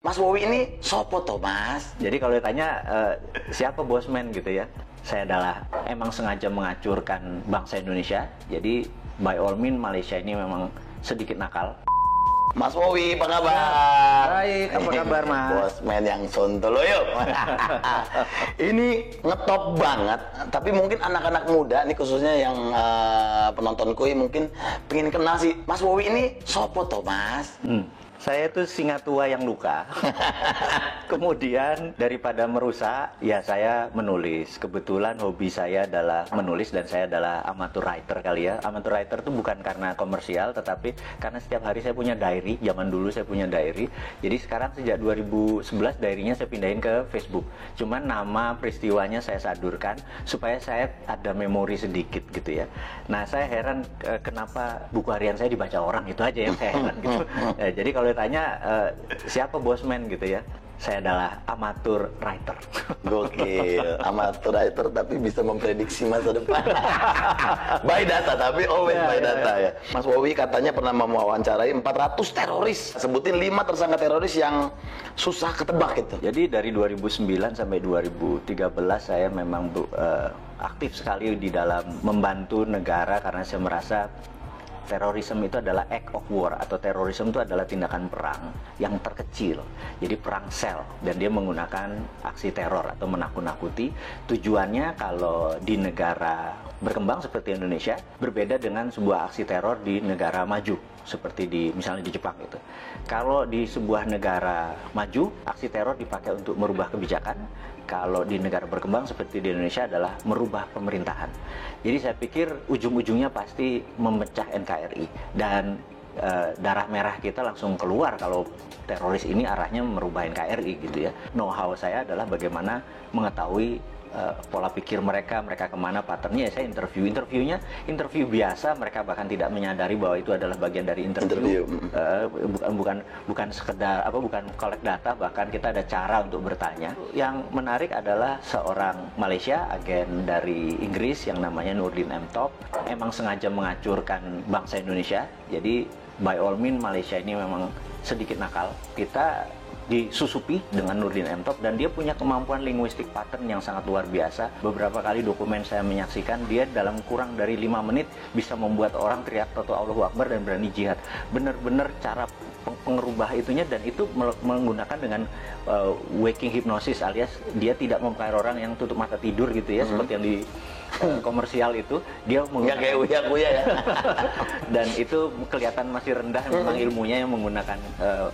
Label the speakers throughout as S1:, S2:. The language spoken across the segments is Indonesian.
S1: Mas Wowi ini sopo toh mas?
S2: Jadi kalau ditanya siapa bosman gitu ya, saya adalah emang sengaja mengacurkan bangsa Indonesia. Jadi by all means Malaysia ini memang sedikit nakal.
S1: Mas Wowi, apa kabar?
S2: Baik, apa kabar mas?
S1: Bosman yang sontoloyo. Ini ngetop banget, tapi mungkin anak-anak muda nih khususnya yang penontonku ini mungkin pengen kenal sih. Mas Wowi ini sopo toh mas?
S2: Saya tuh singa tua yang luka. Kemudian daripada merusak, ya saya menulis. Kebetulan hobi saya adalah menulis dan saya adalah amateur writer kali ya. Amateur writer itu bukan karena komersial, tetapi karena setiap hari saya punya diary. Zaman dulu saya punya diary. Jadi sekarang sejak 2011 diary-nya saya pindahin ke Facebook. Cuman nama peristiwanya saya sadurkan supaya saya ada memori sedikit gitu ya. Nah saya heran kenapa buku harian saya dibaca orang, itu aja yang saya heran gitu. Jadi kalau tanya siapa bosman gitu ya, saya adalah amatur writer.
S1: Gokil, amatur writer tapi bisa memprediksi masa depan. By data, tapi always by data ya. Mas Wowi katanya pernah mewawancarai 400 teroris. Sebutin 5 tersangka teroris yang susah ketebak gitu.
S2: Jadi dari 2009 sampai 2013 saya memang aktif sekali di dalam membantu negara karena saya merasa terorisme itu adalah act of war, atau terorisme itu adalah tindakan perang yang terkecil. Jadi perang sel, dan dia menggunakan aksi teror atau menakut-nakuti. Tujuannya kalau di negara berkembang seperti Indonesia berbeda dengan sebuah aksi teror di negara maju seperti misalnya di Jepang gitu. Kalau di sebuah negara maju, aksi teror dipakai untuk merubah kebijakan. Kalau di negara berkembang seperti di Indonesia adalah merubah pemerintahan. Jadi saya pikir ujung-ujungnya pasti memecah NKRI, dan darah merah kita langsung keluar kalau teroris ini arahnya merubah NKRI gitu ya. Know-how saya adalah bagaimana mengetahui pola pikir mereka kemana, patternnya. Ya saya interviewnya interview biasa, mereka bahkan tidak menyadari bahwa itu adalah bagian dari interview. Bukan sekedar bukan collect data, bahkan kita ada cara untuk bertanya. Yang menarik adalah seorang Malaysia, agen dari Inggris yang namanya Nurdin M. Top, emang sengaja mengacurkan bangsa Indonesia. Jadi by all means Malaysia ini memang sedikit nakal. Kita disusupi dengan Nurdin M. Top, dan dia punya kemampuan linguistik pattern yang sangat luar biasa. Beberapa kali dokumen saya menyaksikan, dia dalam kurang dari 5 menit bisa membuat orang teriak Toto Allahu Akbar dan berani jihad. Bener-bener cara pengerubah itunya, dan itu menggunakan dengan waking hypnosis, alias dia tidak mempengaruhi orang yang tutup mata tidur gitu ya, seperti yang di komersial itu. Dia
S1: nggak kayak uya-uya ya.
S2: Dan itu kelihatan masih rendah memang ilmunya yang menggunakan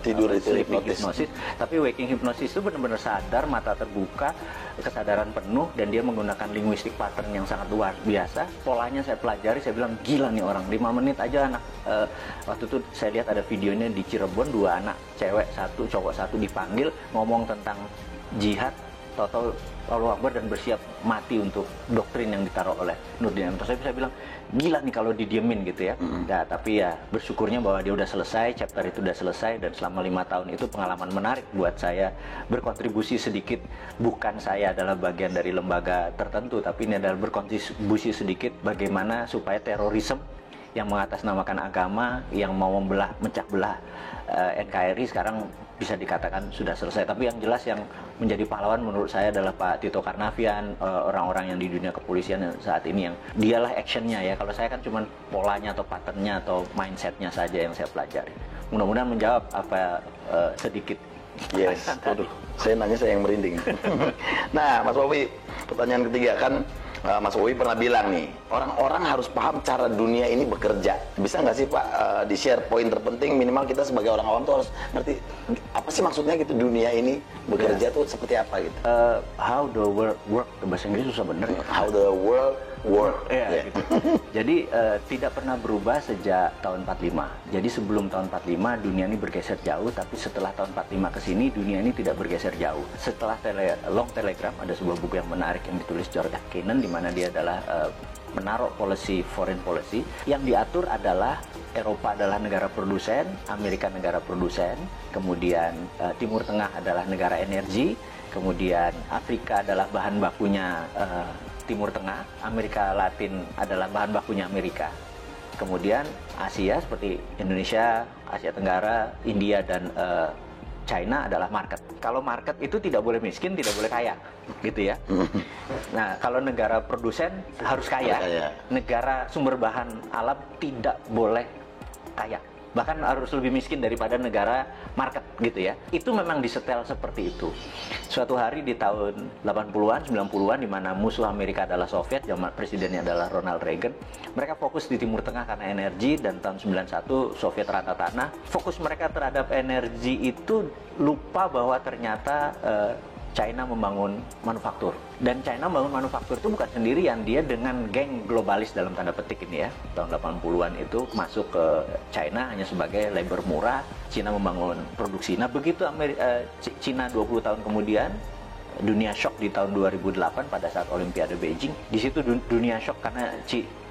S1: tidur itu
S2: hipnosis. Tapi waking hypnosis itu benar-benar sadar, mata terbuka, kesadaran penuh, dan dia menggunakan linguistik pattern yang sangat luar biasa. Polanya saya pelajari, saya bilang gila nih orang, 5 menit aja anak. Waktu itu saya lihat ada videonya di Cirebon, 2 anak, cewek 1, cowok 1 dipanggil ngomong tentang jihad, Toto Allahu Akbar, dan bersiap mati untuk doktrin yang ditaruh oleh Nurdin M. Top. Saya bisa bilang gila nih kalau didiemin gitu ya. Nah, tapi ya bersyukurnya bahwa dia udah selesai, chapter itu udah selesai, dan selama 5 tahun itu pengalaman menarik buat saya, berkontribusi sedikit. Bukan saya adalah bagian dari lembaga tertentu, tapi ini adalah berkontribusi sedikit bagaimana supaya terorisme yang mengatasnamakan agama, yang mau mecah belah NKRI sekarang bisa dikatakan sudah selesai. Tapi yang jelas yang menjadi pahlawan menurut saya adalah Pak Tito Karnavian, orang-orang yang di dunia kepolisian saat ini, yang dialah actionnya ya. Kalau saya kan cuma polanya atau patternnya atau mindsetnya saja yang saya pelajari. Mudah-mudahan menjawab apa sedikit.
S1: Yes, waduh, saya nanya saya yang merinding. Nah, Mas Wowi, pertanyaan ketiga kan, Mas Wowi pernah bilang nih, orang-orang harus paham cara dunia ini bekerja. Bisa nggak sih Pak di-share poin terpenting, minimal kita sebagai orang awam tuh harus ngerti apa sih maksudnya gitu, dunia ini bekerja tuh seperti apa gitu.
S2: How the world work, bahasa Inggris susah bener ya.
S1: How the world work.
S2: Gitu. Jadi tidak pernah berubah sejak tahun 45. Jadi sebelum tahun 45 dunia ini bergeser jauh, tapi setelah tahun 45 ke sini dunia ini tidak bergeser jauh. Setelah Long Telegram, ada sebuah buku yang menarik yang ditulis George Kennan, di mana dia adalah menaruh foreign policy yang diatur adalah Eropa adalah negara produsen, Amerika negara produsen, kemudian Timur Tengah adalah negara energi, kemudian Afrika adalah bahan bakunya Timur Tengah, Amerika Latin adalah bahan bakunya Amerika, kemudian Asia seperti Indonesia, Asia Tenggara, India, dan China adalah market. Kalau market itu tidak boleh miskin, tidak boleh kaya, gitu ya. Nah, kalau negara produsen harus kaya. Negara sumber bahan alam tidak boleh kaya. Bahkan harus lebih miskin daripada negara market, gitu ya. Itu memang disetel seperti itu. Suatu hari di tahun 80-an, 90-an, di mana musuh Amerika adalah Soviet, zaman presidennya adalah Ronald Reagan. Mereka fokus di Timur Tengah karena energi, dan tahun 91 Soviet rata tanah. Fokus mereka terhadap energi itu lupa bahwa ternyata China membangun manufaktur. Dan China membangun manufaktur itu bukan sendirian, dia dengan geng globalis dalam tanda petik ini ya. Tahun 80-an itu masuk ke China hanya sebagai labor murah, China membangun produksi. Nah, begitu China 20 tahun kemudian, dunia shock di tahun 2008 pada saat Olimpiade Beijing. Di situ dunia shock karena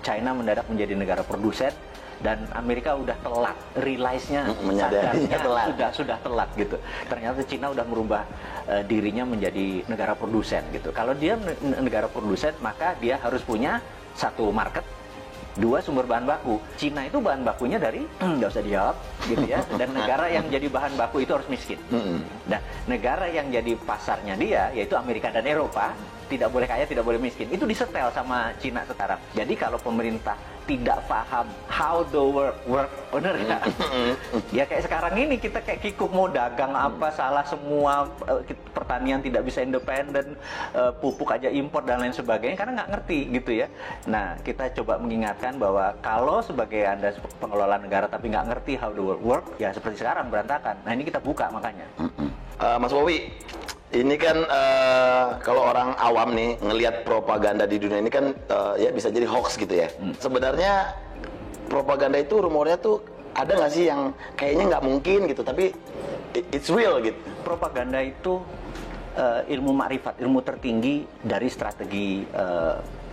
S2: China mendadak menjadi negara produsen, dan Amerika udah telat, realize-nya,
S1: menyadarinya telat.
S2: sudah telat gitu. Ternyata Cina udah merubah dirinya menjadi negara produsen gitu. Kalau dia negara produsen, maka dia harus punya satu market, dua sumber bahan baku. Cina itu bahan bakunya dari nggak usah dijawab gitu ya. Dan negara yang jadi bahan baku itu harus miskin. Nah, negara yang jadi pasarnya dia yaitu Amerika dan Eropa tidak boleh kaya, tidak boleh miskin. Itu disetel sama Cina sekarang. Jadi kalau pemerintah tidak paham how the work, bener ya? Ya kayak sekarang ini kita kayak kikuk mau dagang apa, salah semua, pertanian tidak bisa independen, pupuk aja impor dan lain sebagainya karena nggak ngerti gitu ya. Nah, kita coba mengingatkan bahwa kalau sebagai Anda pengelola negara tapi nggak ngerti how the work, ya seperti sekarang berantakan. Nah, ini kita buka makanya.
S1: Mas Wowi, ini kan kalau orang awam nih ngelihat propaganda di dunia ini kan ya bisa jadi hoax gitu ya. Sebenarnya propaganda itu rumornya tuh ada nggak sih yang kayaknya nggak mungkin gitu, tapi it's real gitu.
S2: Propaganda itu ilmu makrifat, ilmu tertinggi dari strategi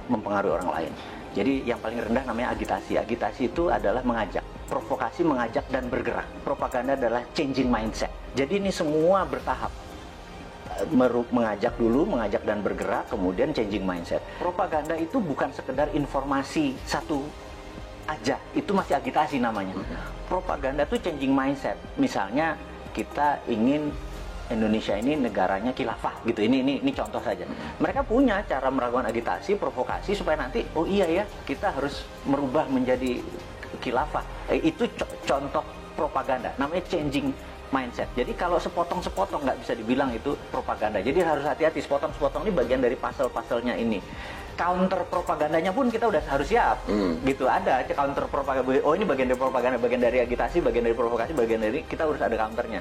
S2: mempengaruhi orang lain. Jadi yang paling rendah namanya agitasi. Agitasi itu adalah mengajak. Provokasi mengajak dan bergerak. Propaganda adalah changing mindset. Jadi ini semua bertahap. Mengajak dulu, mengajak dan bergerak, kemudian changing mindset. Propaganda itu bukan sekedar informasi satu aja, itu masih agitasi namanya. Propaganda itu changing mindset. Misalnya kita ingin Indonesia ini negaranya khilafah gitu. Ini contoh saja. Mereka punya cara melakukan agitasi, provokasi supaya nanti oh iya ya, kita harus merubah menjadi khilafah. Itu contoh propaganda. Namanya changing mindset. Jadi kalau sepotong-sepotong nggak bisa dibilang itu propaganda. Jadi harus hati-hati, sepotong-sepotong ini bagian dari pasal-pasalnya ini. Counter propagandanya pun kita udah harus siap. Gitu, ada counter propaganda. Oh, ini bagian dari propaganda, bagian dari agitasi, bagian dari provokasi, bagian dari, kita harus ada counternya.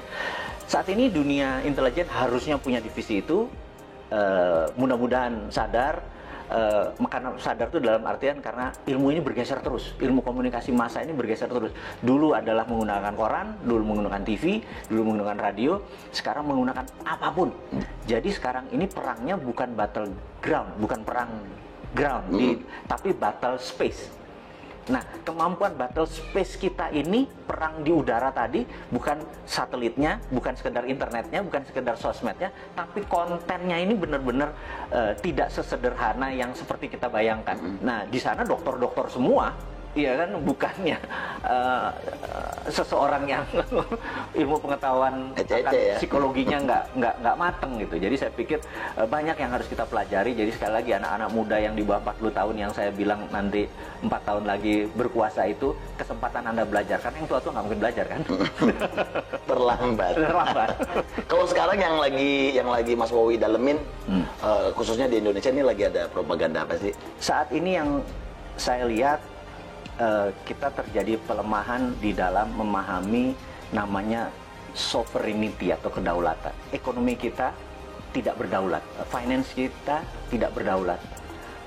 S2: Saat ini dunia intelijen harusnya punya divisi itu. Mudah-mudahan sadar. Karena sadar itu dalam artian karena ilmu ini bergeser terus, ilmu komunikasi massa ini bergeser terus. Dulu adalah menggunakan koran, dulu menggunakan TV, dulu menggunakan radio, sekarang menggunakan apapun. Jadi sekarang ini perangnya bukan battle ground, bukan perang ground, tapi battle space. Nah, kemampuan battle space kita ini, perang di udara tadi, bukan satelitnya, bukan sekedar internetnya, bukan sekedar sosmednya, tapi kontennya ini benar-benar tidak sesederhana yang seperti kita bayangkan. Nah, di sana dokter-dokter semua, iya kan, bukannya seseorang yang ilmu pengetahuan psikologinya nggak mateng gitu. Jadi saya pikir banyak yang harus kita pelajari. Jadi sekali lagi anak-anak muda yang di bawah 40 tahun yang saya bilang nanti 4 tahun lagi berkuasa itu, kesempatan Anda belajar. Karena yang tua-tua nggak mungkin belajar kan.
S1: Terlambat. Kalau sekarang yang lagi Mas Wowi dalemin, khususnya di Indonesia ini lagi ada propaganda apa sih?
S2: Saat ini yang saya lihat kita terjadi pelemahan di dalam memahami namanya sovereignty atau kedaulatan. Ekonomi kita tidak berdaulat, finance kita tidak berdaulat,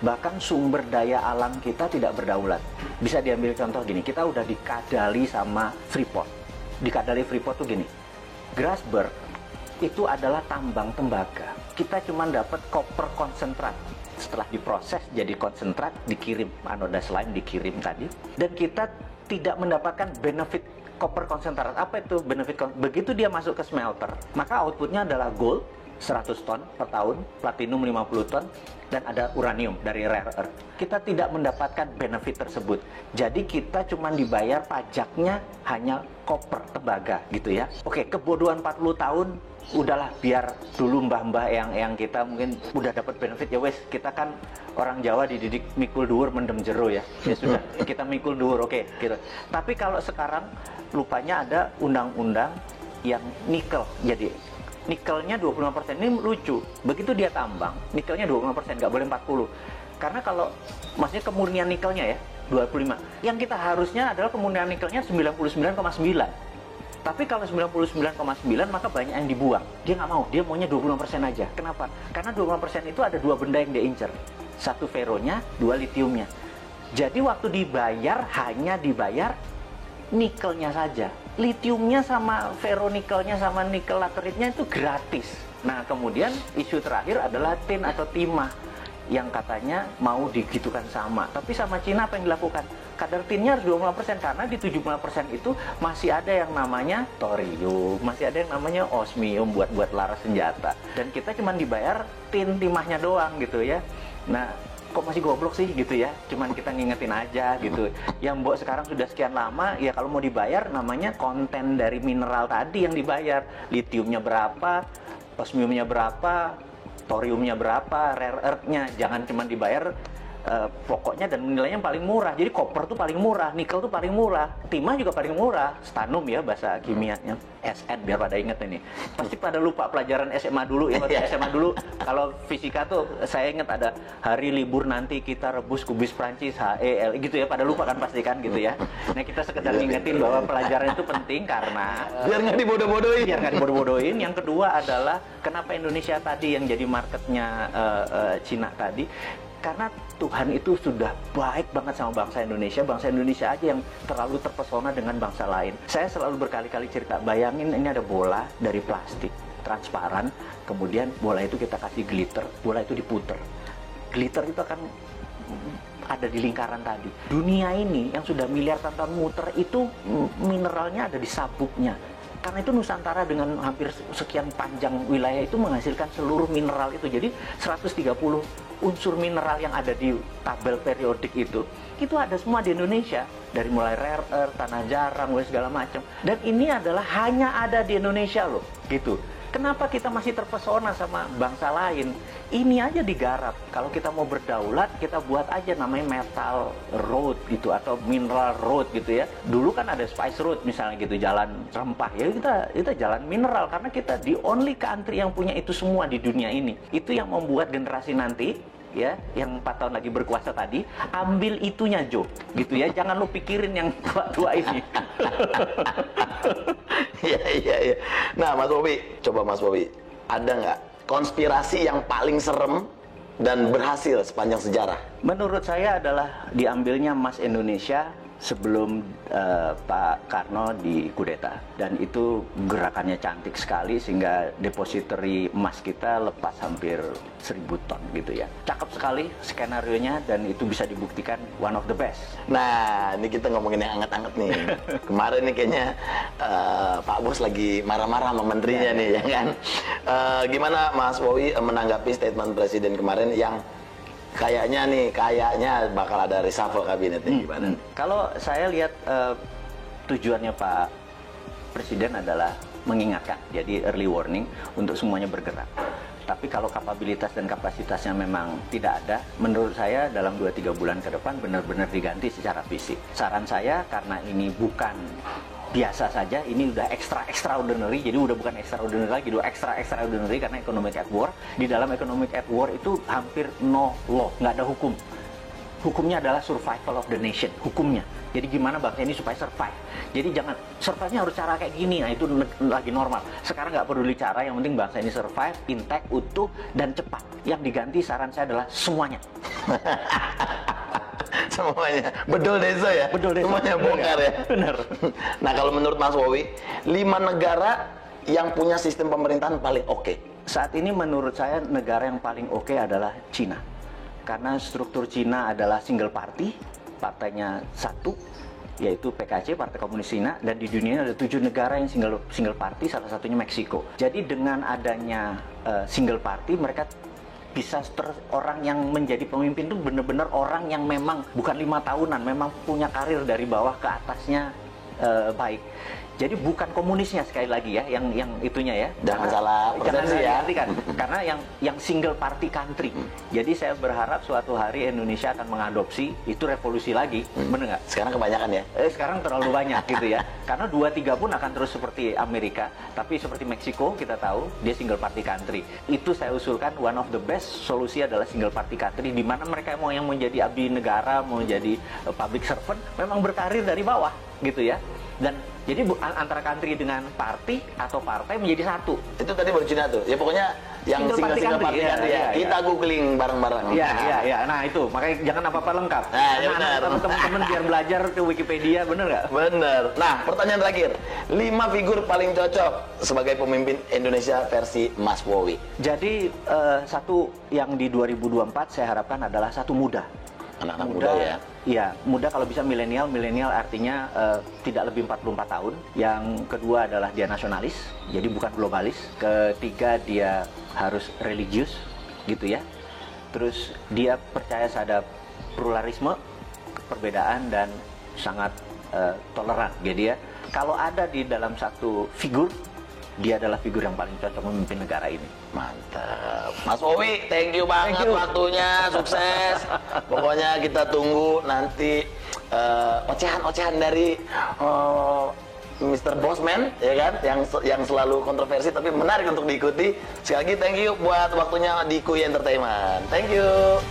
S2: bahkan sumber daya alam kita tidak berdaulat. Bisa diambil contoh gini, kita udah dikadali sama Freeport. Dikadali Freeport tuh gini, Grasberg itu adalah tambang tembaga. Kita cuma dapat koper konsentrat. Setelah diproses jadi konsentrat, dikirim anoda slime, dikirim tadi, dan kita tidak mendapatkan benefit koper konsentrat. Apa itu benefit? Begitu dia masuk ke smelter, maka outputnya adalah gold, 100 ton per tahun, platinum 50 ton, dan ada uranium dari rare earth. Kita tidak mendapatkan benefit tersebut. Jadi kita cuma dibayar pajaknya hanya koper, tembaga gitu ya. Oke, kebodohan 40 tahun, udahlah biar dulu mbah-mbah yang kita mungkin udah dapat benefit ya wes, kita kan orang Jawa dididik mikul dhuwur mendem jero ya. Ya sudah, kita mikul dhuwur, oke gitu. Tapi kalau sekarang lupanya ada undang-undang yang nikel, jadi nikelnya 25%. Ini lucu, begitu dia tambang, nikelnya 25%, nggak boleh 40. Karena kalau, maksudnya kemurnian nikelnya ya, 25. Yang kita harusnya adalah kemurnian nikelnya 99,9. Tapi kalau 99,9 maka banyak yang dibuang. Dia nggak mau, dia maunya 25% aja. Kenapa? Karena 25% itu ada dua benda yang dia incer. Satu feronya, dua litiumnya. Jadi waktu dibayar, hanya dibayar nikelnya saja. Litiumnya sama ferronikelnya sama nikel lateritnya itu gratis. Nah kemudian isu terakhir adalah tin atau timah yang katanya mau digitukan sama. Tapi sama Cina apa yang dilakukan? Kadar tinnya harus 25% karena di 75% itu masih ada yang namanya thorium, masih ada yang namanya osmium buat laras senjata. Dan kita cuma dibayar tin timahnya doang gitu ya. Nah kok masih goblok sih gitu ya, cuman kita ngingetin aja gitu. Yang mbok sekarang sudah sekian lama, ya kalau mau dibayar namanya konten dari mineral tadi yang dibayar. Litiumnya berapa, osmiumnya berapa, thoriumnya berapa, rare earth-nya. Jangan cuma dibayar pokoknya dan nilainya paling murah. Jadi koper tuh paling murah, nikel tuh paling murah, timah juga paling murah, stanum ya bahasa kimianya, SN biar pada inget ini. Pasti pada lupa pelajaran SMA dulu ya, waktu SMA dulu kalau fisika tuh saya inget ada hari libur nanti kita rebus kubis Prancis HEL gitu ya, pada lupa kan pasti kan gitu ya. Nah kita sekedar ngingetin bahwa pelajaran itu penting karena
S1: biar nggak dibodoh-bodohin.
S2: Biar nggak dibodoh-bodohin. Yang kedua adalah kenapa Indonesia tadi yang jadi marketnya Cina tadi. Karena Tuhan itu sudah baik banget sama bangsa Indonesia aja yang terlalu terpesona dengan bangsa lain. Saya selalu berkali-kali cerita, bayangin ini ada bola dari plastik, transparan, kemudian bola itu kita kasih glitter, bola itu diputer. Glitter itu akan ada di lingkaran tadi. Dunia ini yang sudah miliaran tahun muter itu mineralnya ada di sabuknya. Karena itu Nusantara dengan hampir sekian panjang wilayah itu menghasilkan seluruh mineral itu. Jadi 130 unsur mineral yang ada di tabel periodik itu ada semua di Indonesia. Dari mulai rare earth, tanah jarang, segala macam. Dan ini adalah hanya ada di Indonesia loh, gitu. Kenapa kita masih terpesona sama bangsa lain? Ini aja digarap. Kalau kita mau berdaulat, kita buat aja namanya metal road gitu atau mineral road gitu ya. Dulu kan ada spice road misalnya gitu, jalan rempah ya, kita jalan mineral karena kita the only country yang punya itu semua di dunia ini. Itu yang membuat generasi nanti ya, yang 4 tahun lagi berkuasa tadi, ambil itunya Jo, gitu ya. Jangan lu pikirin yang tua-tua ini.
S1: Iya. Nah, Mas Bobi, coba Mas Bobi, ada nggak konspirasi yang paling serem dan berhasil sepanjang sejarah?
S2: Menurut saya adalah diambilnya emas Indonesia sebelum Pak Karno dikudeta, dan itu gerakannya cantik sekali sehingga depository emas kita lepas hampir 1000 ton gitu ya. Cakep sekali skenarionya dan itu bisa dibuktikan one of the best.
S1: Nah, ini kita ngomongin yang anget-anget nih. Kemarin nih kayaknya Pak Bos lagi marah-marah sama menterinya nih ya kan. Gimana Mas Bobi menanggapi statement Presiden kemarin yang kayaknya bakal ada reshuffle kabinet nih, gimana?
S2: Kalau saya lihat tujuannya Pak Presiden adalah mengingatkan, jadi early warning untuk semuanya bergerak. Tapi kalau kapabilitas dan kapasitasnya memang tidak ada, menurut saya dalam 2-3 bulan ke depan benar-benar diganti secara fisik. Saran saya, karena ini bukan biasa saja, ini udah extraordinary, jadi udah bukan extraordinary lagi, udah extraordinary karena economic at war. Di dalam economic at war itu hampir no law, nggak ada hukum. Hukumnya adalah survival of the nation, hukumnya. Jadi gimana bangsa ini supaya survive. Jadi jangan, survive-nya harus cara kayak gini, nah itu lagi normal. Sekarang nggak peduli cara, yang penting bangsa ini survive, intact, utuh, dan cepat. Yang diganti saran saya adalah semuanya.
S1: Semuanya, bedol desa ya?
S2: Bedol desa.
S1: Semuanya bongkar ya?
S2: Benar.
S1: Nah kalau menurut Mas Bobi, 5 negara yang punya sistem pemerintahan paling oke?
S2: Saat ini menurut saya negara yang paling oke adalah Cina. Karena struktur Cina adalah single party, partainya satu, yaitu PKC, Partai Komunis Cina, dan di dunia ada 7 negara yang single party, salah satunya Meksiko. Jadi dengan adanya single party, mereka bisa orang yang menjadi pemimpin itu benar-benar orang yang memang bukan 5 tahunan, memang punya karir dari bawah ke atasnya baik. Jadi bukan komunisnya sekali lagi ya, yang itunya ya.
S1: Jangan salah persepsi ya.
S2: Kan? Karena yang single party country. Jadi saya berharap suatu hari Indonesia akan mengadopsi itu revolusi lagi, bener nggak?
S1: Sekarang kebanyakan ya.
S2: Sekarang terlalu banyak gitu ya. Karena 2-3 pun akan terus seperti Amerika, tapi seperti Meksiko kita tahu dia single party country. Itu saya usulkan one of the best solusi adalah single party country, di mana mereka mau yang menjadi abdi negara, mau jadi public servant, memang berkarir dari bawah gitu ya. Dan jadi antara country dengan party atau partai menjadi satu.
S1: Itu tadi baru Cina tuh. Ya pokoknya yang single party country ya. Kita googling bareng-bareng.
S2: Iya. Nah itu, makanya jangan apa-apa lengkap.
S1: Nah, ya benar.
S2: Teman-teman biar belajar ke Wikipedia, bener nggak?
S1: Bener. Nah, pertanyaan terakhir. 5 figur paling cocok sebagai pemimpin Indonesia versi Mas Wowi.
S2: Jadi satu yang di 2024 saya harapkan adalah satu muda.
S1: Anak-anak muda ya?
S2: Iya, muda kalau bisa milenial. Milenial artinya tidak lebih 44 tahun. Yang kedua adalah dia nasionalis, jadi bukan globalis. Ketiga dia harus religius, gitu ya. Terus dia percaya terhadap pluralisme, perbedaan, dan sangat toleran. Jadi ya, kalau ada di dalam satu figur, dia adalah figur yang paling cocok memimpin negara ini.
S1: Mantap. Mas Wowi, thank you banget waktunya, sukses. Pokoknya kita tunggu nanti ocehan-ocehan dari Mr. Bosman, ya kan, yang selalu kontroversi tapi menarik untuk diikuti. Sekali lagi thank you buat waktunya di Kui Entertainment. Thank you.